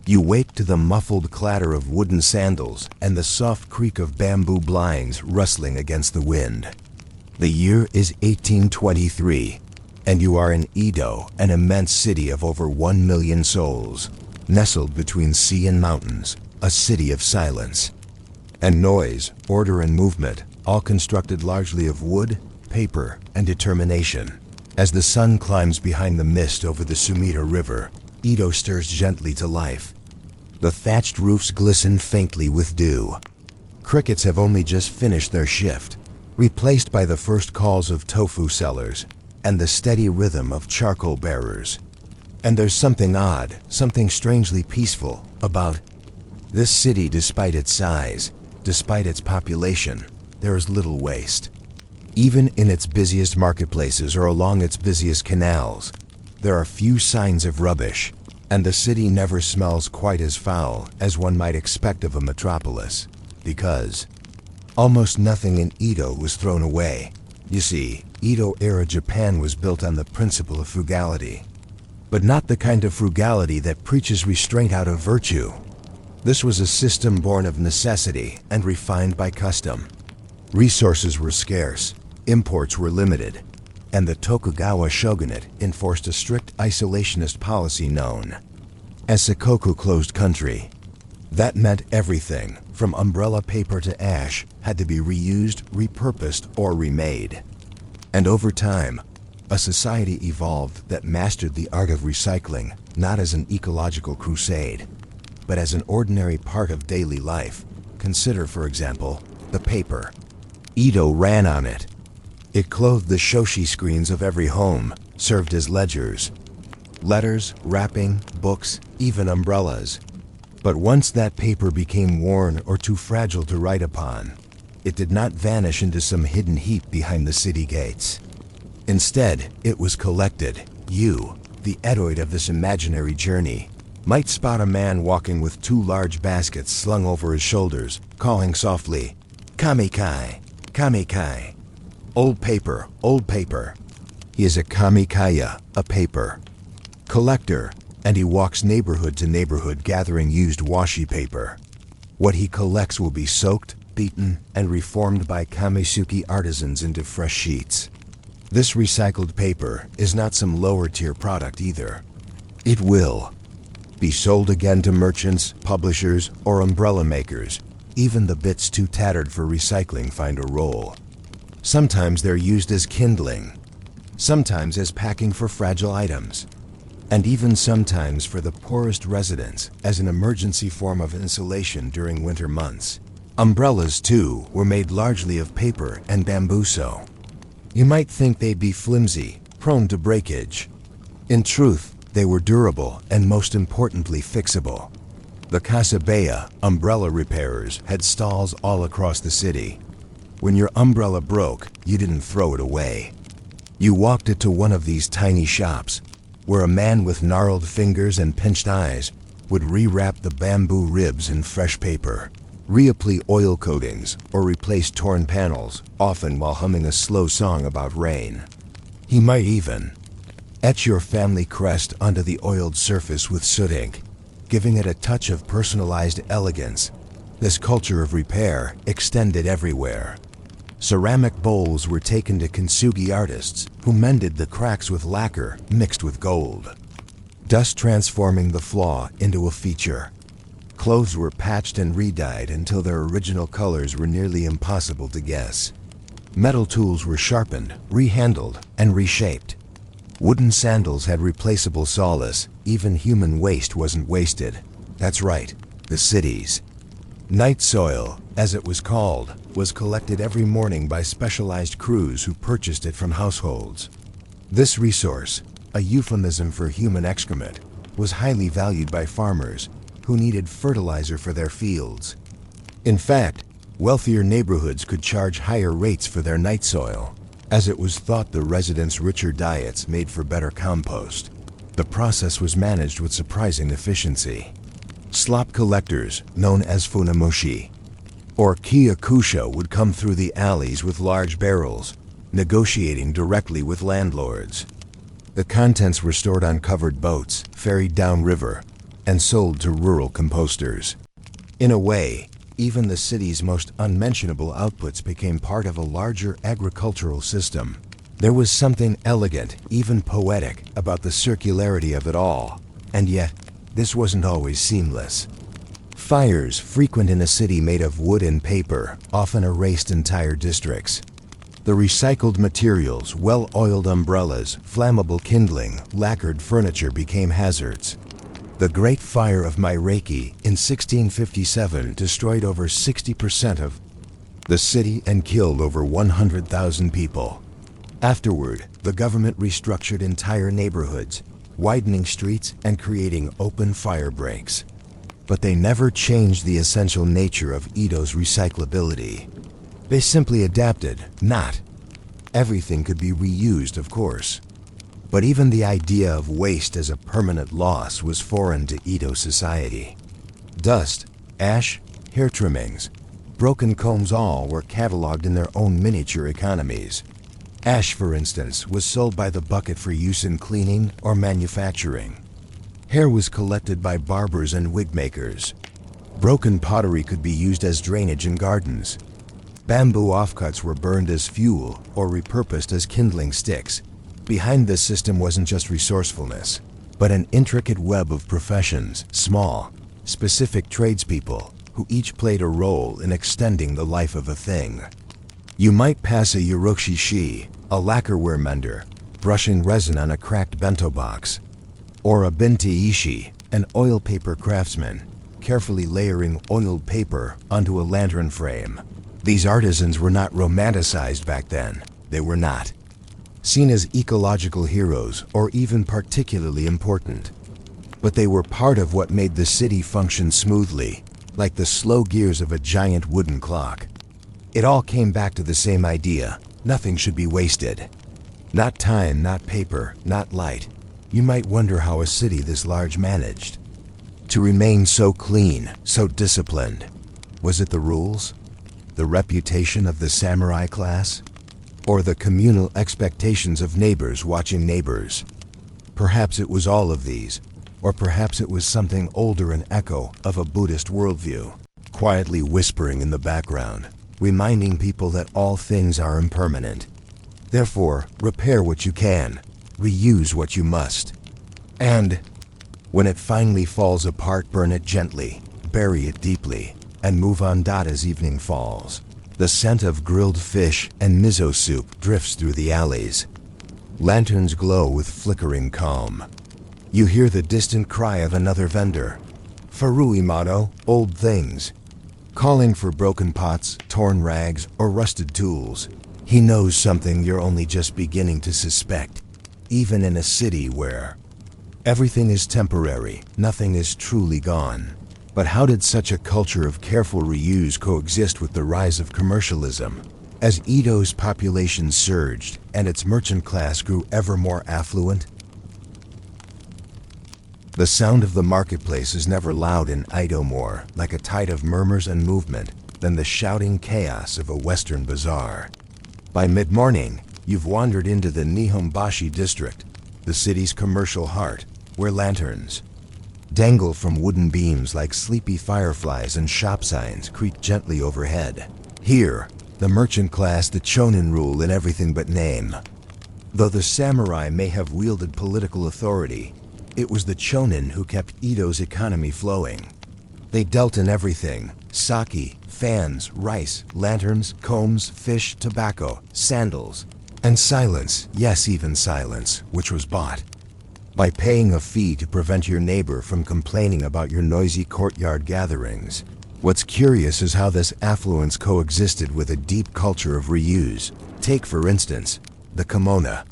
You wake to the muffled clatter of wooden sandals and the soft creak of bamboo blinds rustling against the wind. The year is 1823, and you are in Edo, an immense city of over 1 million souls, nestled between sea and mountains, a city of silence. And noise, order and movement, all constructed largely of wood, paper, and determination. As the sun climbs behind the mist over the Sumida River, Edo stirs gently to life. The thatched roofs glisten faintly with dew. Crickets have only just finished their shift, replaced by the first calls of tofu sellers and the steady rhythm of charcoal bearers. And there's something odd, something strangely peaceful about this city. Despite its size, despite its population, there is little waste. Even in its busiest marketplaces or along its busiest canals, there are few signs of rubbish, and the city never smells quite as foul as one might expect of a metropolis, because almost nothing in Edo was thrown away. You see, Edo-Era Japan was built on the principle of frugality, but not the kind of frugality that preaches restraint out of virtue. This was a system born of necessity and refined by custom. Resources were scarce, imports were limited, and the Tokugawa shogunate enforced a strict isolationist policy known as Sakoku closed country. That meant everything, from umbrella paper to ash, had to be reused, repurposed, or remade. And over time, a society evolved that mastered the art of recycling, not as an ecological crusade, but as an ordinary part of daily life. Consider, for example, the paper. Edo ran on it. It clothed the shoshi screens of every home, served as ledgers, letters, wrapping, books, even umbrellas. But once that paper became worn or too fragile to write upon, it did not vanish into some hidden heap behind the city gates. Instead, it was collected. You, the Edoid of this imaginary journey, might spot a man walking with 2 large baskets slung over his shoulders, calling softly, "Kamikai, kamikai." Old paper, old paper. He is a kamikaya, a paper collector, and he walks neighborhood to neighborhood gathering used washi paper. What he collects will be soaked, beaten, and reformed by kamisuki artisans into fresh sheets. This recycled paper is not some lower-tier product either. It will be sold again to merchants, publishers, or umbrella makers. Even the bits too tattered for recycling find a role. Sometimes they're used as kindling, sometimes as packing for fragile items, and even sometimes for the poorest residents as an emergency form of insulation during winter months. Umbrellas, too, were made largely of paper and bambuso. You might think they'd be flimsy, prone to breakage. In truth, they were durable and most importantly fixable. The kasabeya, umbrella repairers, had stalls all across the city. When your umbrella broke, you didn't throw it away. You walked it to one of these tiny shops, where a man with gnarled fingers and pinched eyes would rewrap the bamboo ribs in fresh paper, reapply oil coatings, or replace torn panels, often while humming a slow song about rain. He might even etch your family crest onto the oiled surface with soot ink, giving it a touch of personalized elegance. This culture of repair extended everywhere. Ceramic bowls were taken to kintsugi artists who mended the cracks with lacquer mixed with gold, thus transforming the flaw into a feature. Clothes were patched and re-dyed until their original colors were nearly impossible to guess. Metal tools were sharpened, rehandled, and reshaped. Wooden sandals had replaceable solace. Even human waste wasn't wasted. That's right, the cities. Night soil, as it was called, was collected every morning by specialized crews who purchased it from households. This resource, a euphemism for human excrement, was highly valued by farmers who needed fertilizer for their fields. In fact, wealthier neighborhoods could charge higher rates for their night soil, as it was thought the residents' richer diets made for better compost. The process was managed with surprising efficiency. Slop collectors, known as funamushi, or kiyakusha, would come through the alleys with large barrels, negotiating directly with landlords. The contents were stored on covered boats, ferried downriver, and sold to rural composters. In a way, even the city's most unmentionable outputs became part of a larger agricultural system. There was something elegant, even poetic, about the circularity of it all. And yet, this wasn't always seamless. Fires frequent in a city made of wood and paper often erased entire districts. The recycled materials, well-oiled umbrellas, flammable kindling, lacquered furniture became hazards. The Great Fire of Mairaki in 1657 destroyed over 60% of the city and killed over 100,000 people. Afterward, the government restructured entire neighborhoods, widening streets and creating open fire breaks. But they never changed the essential nature of Edo's recyclability. They simply adapted, not. Everything could be reused, of course. But even the idea of waste as a permanent loss was foreign to Edo society. Dust, ash, hair trimmings, broken combs all were cataloged in their own miniature economies. Ash, for instance, was sold by the bucket for use in cleaning or manufacturing. Hair was collected by barbers and wig makers. Broken pottery could be used as drainage in gardens. Bamboo offcuts were burned as fuel or repurposed as kindling sticks. Behind this system wasn't just resourcefulness, but an intricate web of professions, small, specific tradespeople, who each played a role in extending the life of a thing. You might pass a yoroshishi, a lacquerware mender, brushing resin on a cracked bento box, or a binti-ishi, an oil paper craftsman, carefully layering oiled paper onto a lantern frame. These artisans were not romanticized back then. They were not seen as ecological heroes or even particularly important. But they were part of what made the city function smoothly, like the slow gears of a giant wooden clock. It all came back to the same idea. Nothing should be wasted. Not time, not paper, not light. You might wonder how a city this large managed to remain so clean, so disciplined. Was it the rules? The reputation of the samurai class? Or the communal expectations of neighbors watching neighbors? Perhaps it was all of these, or perhaps it was something older, an echo of a Buddhist worldview, quietly whispering in the background, reminding people that all things are impermanent. Therefore, repair what you can, reuse what you must. And when it finally falls apart, burn it gently, bury it deeply, and move on. As evening falls, the scent of grilled fish and miso soup drifts through the alleys. Lanterns glow with flickering calm. You hear the distant cry of another vendor, Furuimato, old things, calling for broken pots, torn rags, or rusted tools. He knows something you're only just beginning to suspect. Even in a city where everything is temporary, nothing is truly gone. But how did such a culture of careful reuse coexist with the rise of commercialism? As Edo's population surged and its merchant class grew ever more affluent, the sound of the marketplace is never loud in Edo, more like a tide of murmurs and movement than the shouting chaos of a Western bazaar. By mid-morning, you've wandered into the Nihonbashi district, the city's commercial heart, where lanterns dangle from wooden beams like sleepy fireflies and shop signs creak gently overhead. Here, the merchant class, the chonin, rule in everything but name. Though the samurai may have wielded political authority, it was the chonin who kept Edo's economy flowing. They dealt in everything: sake, fans, rice, lanterns, combs, fish, tobacco, sandals, and silence, yes, even silence, which was bought by paying a fee to prevent your neighbor from complaining about your noisy courtyard gatherings. What's curious is how this affluence coexisted with a deep culture of reuse. Take, for instance, the kimono.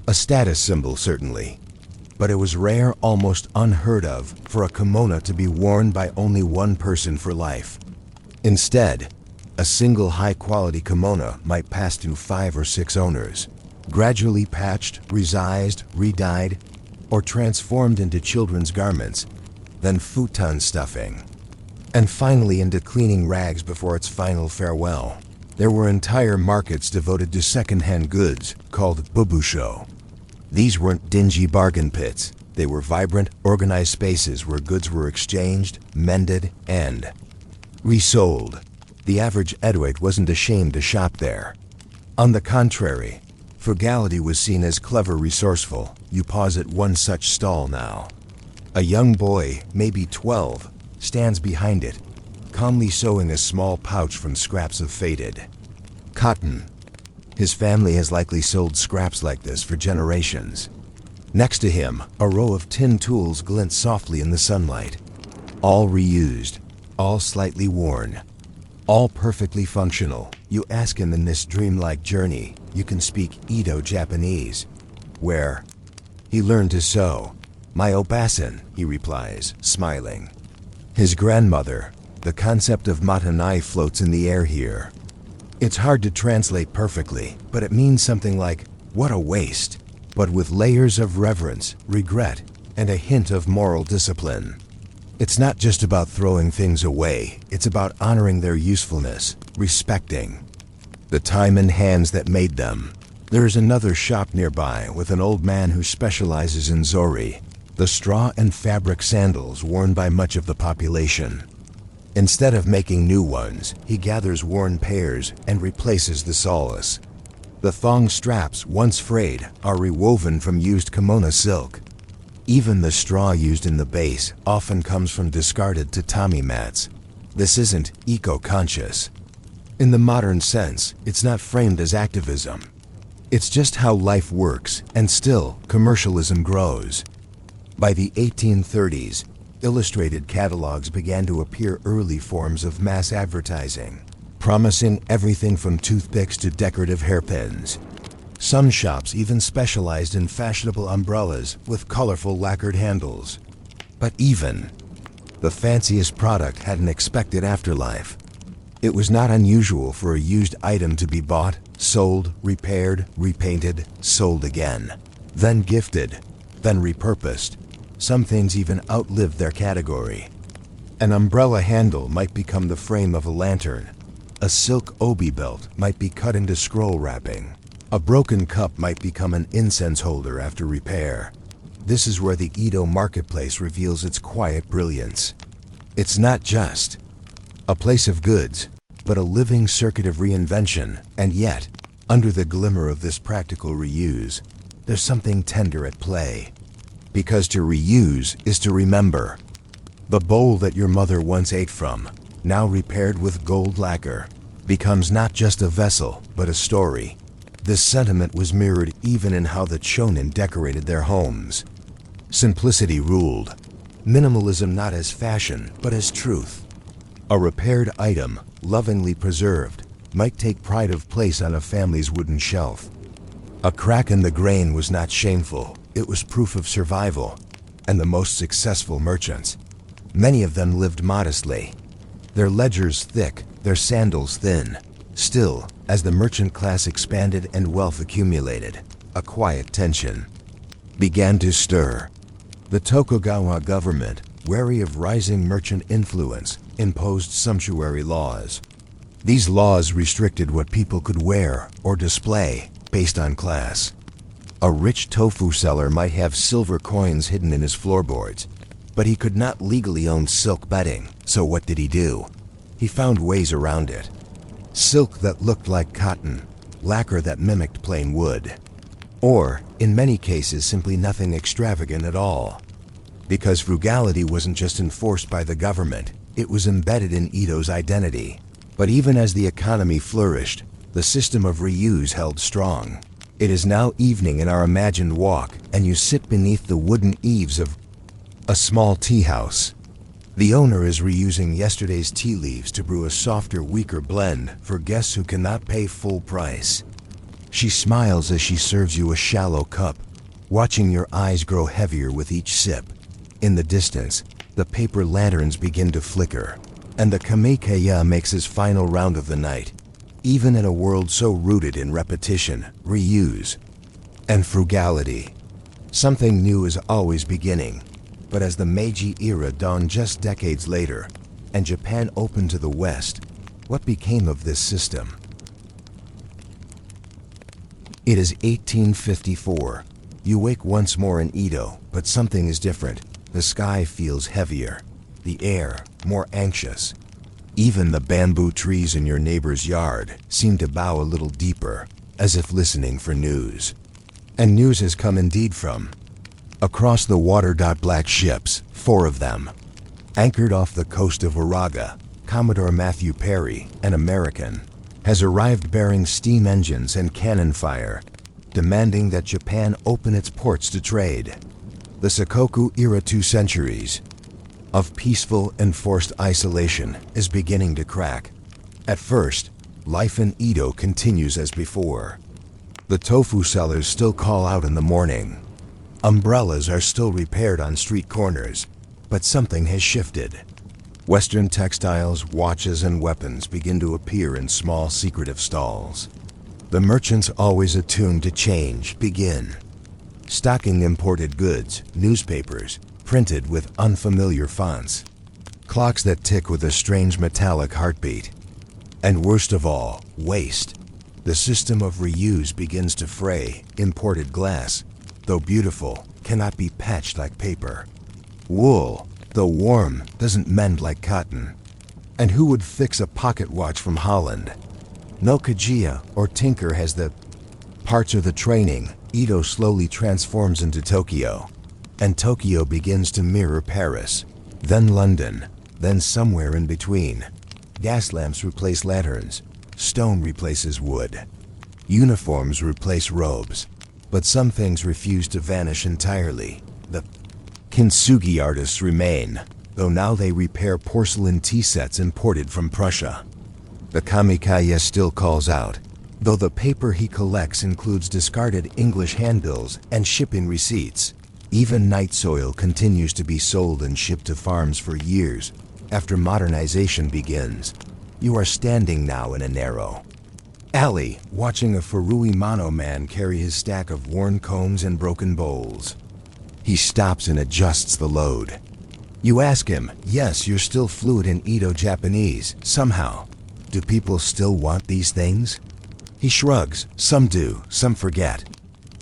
A status symbol, certainly, but it was rare, almost unheard of, for a kimono to be worn by only one person for life. Instead, a single high-quality kimono might pass through 5 or 6 owners, gradually patched, resized, redyed, or transformed into children's garments, then futon stuffing, and finally into cleaning rags before its final farewell. There were entire markets devoted to second-hand goods called bubusho. These weren't dingy bargain pits. They were vibrant, organized spaces where goods were exchanged, mended, and resold. The average Edoite wasn't ashamed to shop there. On the contrary, frugality was seen as clever, resourceful. You pause at one such stall now. A young boy, maybe 12, stands behind it, calmly sewing a small pouch from scraps of faded cotton. His family has likely sold scraps like this for generations. Next to him, a row of tin tools glint softly in the sunlight. All reused, all slightly worn, all perfectly functional. You ask him in this dreamlike journey, you can speak Edo-Japanese, where he learned to sew. My obasan, he replies, smiling. His grandmother. The concept of matanai floats in the air here. It's hard to translate perfectly, but it means something like, what a waste, but with layers of reverence, regret, and a hint of moral discipline. It's not just about throwing things away, it's about honoring their usefulness, respecting the time and hands that made them. There is another shop nearby with an old man who specializes in zori, the straw and fabric sandals worn by much of the population. Instead of making new ones, he gathers worn pairs and replaces the soles. The thong straps, once frayed, are rewoven from used kimono silk. Even the straw used in the base often comes from discarded tatami mats. This isn't eco-conscious. In the modern sense, it's not framed as activism. It's just how life works, and still, commercialism grows. By the 1830s, illustrated catalogs began to appear, early forms of mass advertising, promising everything from toothpicks to decorative hairpins. Some shops even specialized in fashionable umbrellas with colorful lacquered handles. But even the fanciest product had an expected afterlife. It was not unusual for a used item to be bought, sold, repaired, repainted, sold again, then gifted, then repurposed. Some things even outlived their category. An umbrella handle might become the frame of a lantern. A silk obi belt might be cut into scroll wrapping. A broken cup might become an incense holder after repair. This is where the Edo marketplace reveals its quiet brilliance. It's not just a place of goods, but a living circuit of reinvention, and yet, under the glimmer of this practical reuse, there's something tender at play. Because to reuse is to remember. The bowl that your mother once ate from, now repaired with gold lacquer, becomes not just a vessel, but a story. This sentiment was mirrored even in how the Chonin decorated their homes. Simplicity ruled. Minimalism not as fashion, but as truth. A repaired item, lovingly preserved, might take pride of place on a family's wooden shelf. A crack in the grain was not shameful. It was proof of survival. And the most successful merchants, many of them lived modestly. Their ledgers thick, their sandals thin. Still, as the merchant class expanded and wealth accumulated, a quiet tension began to stir. The Tokugawa government, wary of rising merchant influence, imposed sumptuary laws. These laws restricted what people could wear or display based on class. A rich tofu seller might have silver coins hidden in his floorboards, but he could not legally own silk bedding, so what did he do? He found ways around it. Silk that looked like cotton, lacquer that mimicked plain wood. Or, in many cases, simply nothing extravagant at all. Because frugality wasn't just enforced by the government, it was embedded in Edo's identity. But even as the economy flourished, the system of reuse held strong. It is now evening in our imagined walk, and you sit beneath the wooden eaves of a small tea house. The owner is reusing yesterday's tea leaves to brew a softer, weaker blend for guests who cannot pay full price. She smiles as she serves you a shallow cup, watching your eyes grow heavier with each sip. In the distance, the paper lanterns begin to flicker, and the kamekeya makes his final round of the night. Even in a world so rooted in repetition, reuse, and frugality, something new is always beginning. But as the Meiji era dawned just decades later, and Japan opened to the West, what became of this system? It is 1854. You wake once more in Edo, but something is different. The sky feels heavier, the air more anxious. Even the bamboo trees in your neighbor's yard seem to bow a little deeper, as if listening for news. And news has come indeed from across the water. Black ships, 4 of them, anchored off the coast of Uraga. Commodore Matthew Perry, an American, has arrived bearing steam engines and cannon fire, demanding that Japan open its ports to trade. The Sakoku-era 2 centuries of peaceful and forced isolation is beginning to crack. At first, life in Edo continues as before. The tofu sellers still call out in the morning. Umbrellas are still repaired on street corners, but something has shifted. Western textiles, watches, and weapons begin to appear in small, secretive stalls. The merchants, always attuned to change, begin stocking imported goods, newspapers, printed with unfamiliar fonts, clocks that tick with a strange metallic heartbeat. And worst of all, waste. The system of reuse begins to fray. Imported glass, though beautiful, cannot be patched like paper. Wool, though warm, doesn't mend like cotton. And who would fix a pocket watch from Holland? No Kajiya or tinker has the parts or the training. Edo slowly transforms into Tokyo, and Tokyo begins to mirror Paris, then London, then somewhere in between. Gas lamps replace lanterns, stone replaces wood, uniforms replace robes, but some things refuse to vanish entirely. The kintsugi artists remain, though now they repair porcelain tea sets imported from Prussia. The kamikaze still calls out, though the paper he collects includes discarded English handbills and shipping receipts. Even night soil continues to be sold and shipped to farms for years after modernization begins. You are standing now in a narrow alley, watching a Furui Mono man carry his stack of worn combs and broken bowls. He stops and adjusts the load. You ask him, yes, you're still fluent in Edo-Japanese, somehow. Do people still want these things? He shrugs. Some do, some forget.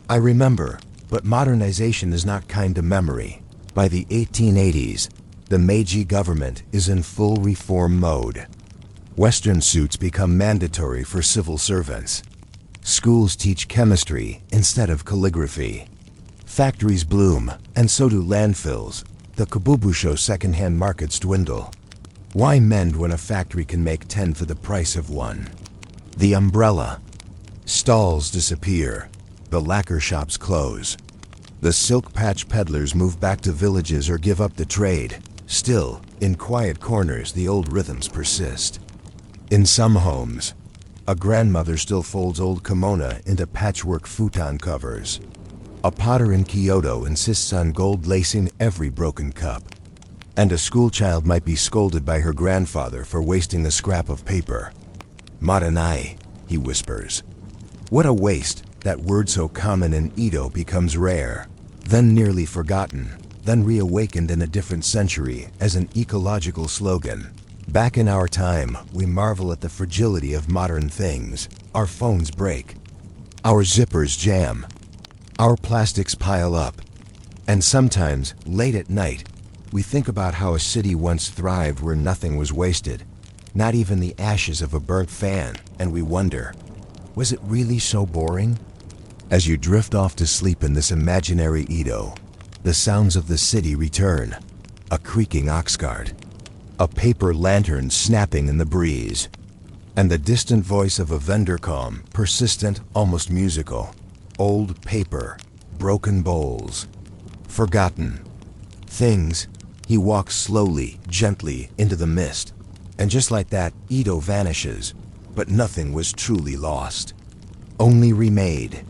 I remember, but modernization is not kind to memory. By the 1880s, the Meiji government is in full reform mode. Western suits become mandatory for civil servants. Schools teach chemistry instead of calligraphy. Factories bloom, and so do landfills. The kabubusho second-hand markets dwindle. Why mend when a factory can make 10 for the price of 1? The umbrella stalls disappear. The lacquer shops close. The silk patch peddlers move back to villages or give up the trade. Still, in quiet corners, the old rhythms persist. In some homes, a grandmother still folds old kimono into patchwork futon covers. A potter in Kyoto insists on gold lacing every broken cup. And a schoolchild might be scolded by her grandfather for wasting a scrap of paper. Maranai, he whispers. What a waste. That word so common in Edo becomes rare, then nearly forgotten, then reawakened in a different century as an ecological slogan. Back in our time, we marvel at the fragility of modern things. Our phones break. Our zippers jam. Our plastics pile up. And sometimes, late at night, we think about how a city once thrived where nothing was wasted, not even the ashes of a burnt fan, and we wonder, was it really so boring? As you drift off to sleep in this imaginary Edo, the sounds of the city return. A creaking ox cart, a paper lantern snapping in the breeze, and the distant voice of a vendor, calm, persistent, almost musical. Old paper, broken bowls, forgotten things. He walks slowly, gently into the mist, and just like that, Edo vanishes. But nothing was truly lost, only remade.